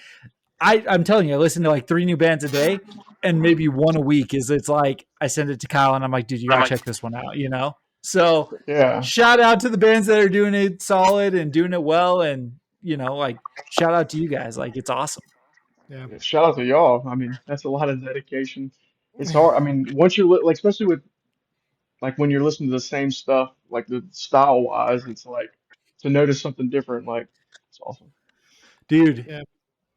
I'm telling you, I listen to like 3 new bands a day, and maybe one a week is it's like I send it to Kyle and I'm like, dude, you gotta check this one out, you know? So yeah. shout out to the bands that are doing it solid and doing it well, and like shout out to you guys. Like it's awesome. Yeah. Yeah, shout out to y'all. I mean, that's a lot of dedication. It's hard. I mean, once you're like, especially with like when you're listening to the same stuff, like the style wise, it's like to notice something different. Like it's awesome. Dude, Yeah.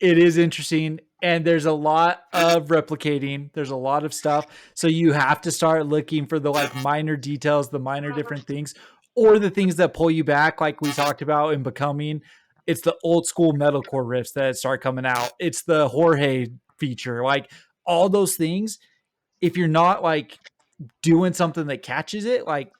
it is interesting, and there's a lot of replicating, there's a lot of stuff, so you have to start looking for the like minor details, the minor different things, or the things that pull you back, like we talked about in Becoming. It's the old school metalcore riffs that start coming out, it's the Jorge feature, like all those things. If you're not like doing something that catches it, like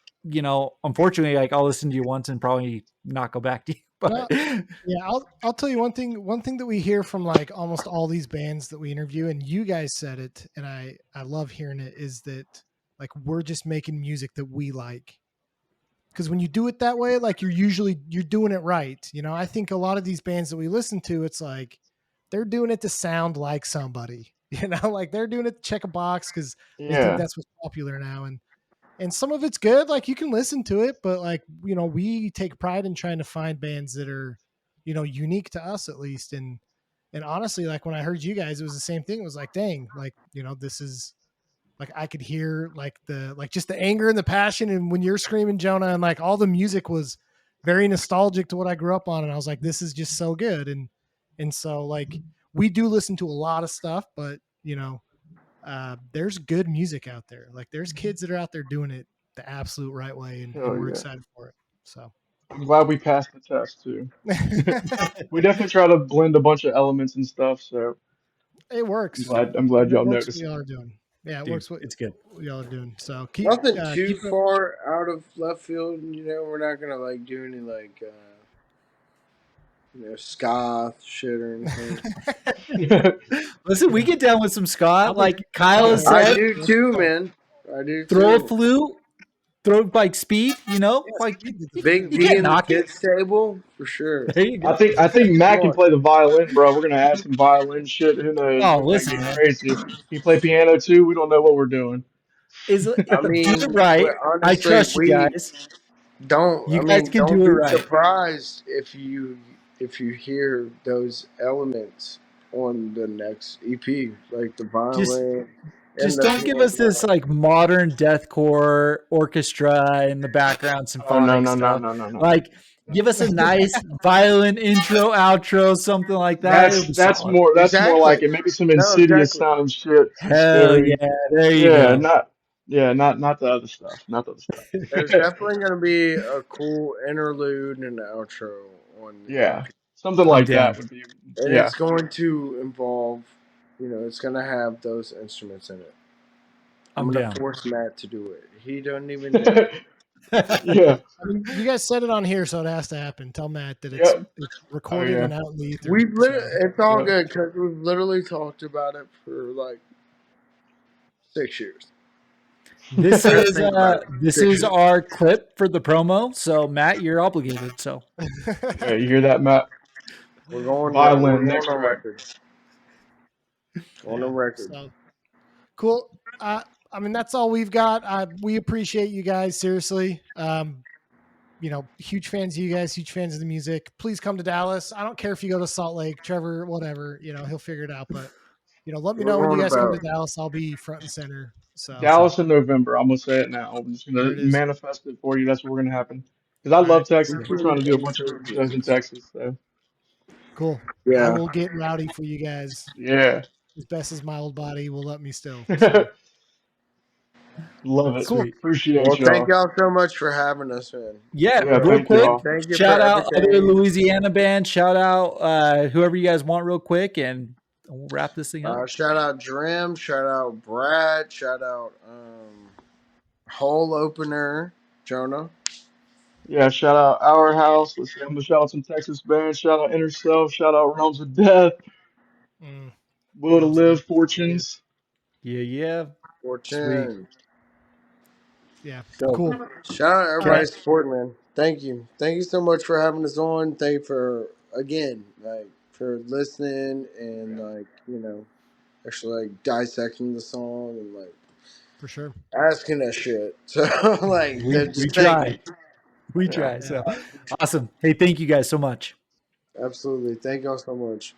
unfortunately, like I'll listen to you once and probably not go back to you, but Well, yeah, I'll tell you one thing. One thing that we hear from like almost all these bands that we interview, and you guys said it, and I love hearing it, is that like we're just making music that we like. Because when you do it that way, like you're doing it right. I think a lot of these bands that we listen to, it's like they're doing it to sound like somebody. Like they're doing it to check a box because they think Yeah, that's what's popular now. And some of it's good, like you can listen to it, but like we take pride in trying to find bands that are unique to us at least. And honestly, like when I heard you guys, it was the same thing. It was like, dang, like this is like I could hear like just the anger and the passion, and when you're screaming Jonah, and like all the music was very nostalgic to what I grew up on, and I was like, this is just so good. And so like we do listen to a lot of stuff, but there's good music out there. Like there's kids that are out there doing it the absolute right way, and hell we're yeah. excited for it. So I'm glad we passed the test too. We definitely try to blend a bunch of elements and stuff. So it I'm works. glad. I'm glad It y'all works what noticed. y'all are doing. Yeah, it dude, works what it's good. y'all are doing. So keep nothing too keep it. far out of left field. We're not gonna like do any like ska shit or anything. Listen, we get down with some ska. I'll be Like Kyle has I said, do too, man. I do throw a too. flute, throw like speed. yeah, Like Speed did the Big you flute. D can't in the knock it. kids table for sure. There you go. I think Matt Come can on. play the violin, bro. We're gonna add some violin shit. Who knows? Oh, We might listen, get man, crazy. He play piano too. We don't know what we're doing. is I do it mean, right. I honestly, trust you we guys. don't. You I guys mean, can don't do it be right. surprised if you hear those elements on the next EP, like the Just violin and just the don't give us this piano. like modern deathcore orchestra in the background Oh no symphonic no no stuff. no no no. Like give us a nice violin intro, outro, something like that. It'll That's be that's solid. more that's more Exactly. like it. Maybe some No, insidious exactly. sounding shit. Some Hell scary. yeah. There you Yeah, go. not yeah, not the other stuff. Not the other There's stuff. definitely going to be a cool interlude and outro on the Yeah, EP. something I'm like down. that would be. And Yeah. it's going to involve, it's going to have those instruments in it. I'm I'm going down. to force Matt to do it. He doesn't even know. Yeah. I mean, you guys said it on here, so it has to happen. Tell Matt that it's Yep. Oh recorded yeah. and out in the ether. So It's all Yep. good because we've literally talked about it for like 6 years. This Just is think about it. this Six is years. our clip for the promo. So Matt, you're obligated. So Yeah. You hear that, Matt? We're Violin going next on track. record. On the yeah, record. so cool. I mean, that's all we've got. We appreciate you guys seriously. Huge fans of you guys, huge fans of the music. Please come to Dallas. I don't care if you go to Salt Lake, Trevor, whatever, he'll figure it out. But, let me We're know when you going guys come to about. Dallas. I'll be front and center. So Dallas in November. I'm gonna say it now. I'm just there gonna it is. manifest it for you. That's what's gonna happen. Because I All right, love Texas. We're trying to do a bunch of shows in Weekends. Texas. So cool. I Yeah. will get rowdy for you guys yeah. as best as my old body will let me still. So Love it. Cool. Sweet. Appreciate Well, thank y'all. y'all so much for having us, man. Yeah, Yeah, real thank quick, y'all. Thank you for shout out other everything. Louisiana bands. Shout out whoever you guys want, real quick, and we'll wrap this thing up. Shout out Drim. Shout out Brad. Shout out Hole Opener, Jonah. Yeah, shout out Our House. Let's see, I'm gonna shout out some Texas bands. Shout out Inner Self. Shout out Realms of Death. Mm, Will to Realms of Live. Death. Fortunes. Yeah, yeah. Sweet. 410. Yeah. Dope. Cool. Shout out everybody Okay. supporting, man. Thank you. Thank you so much for having us on. Thank you for again, like for listening and like, actually like dissecting the song and like For sure. asking us shit. So like We just thank you. try. We Yeah. try. Yeah. So awesome. Hey, thank you guys so much. Absolutely. Thank y'all so much.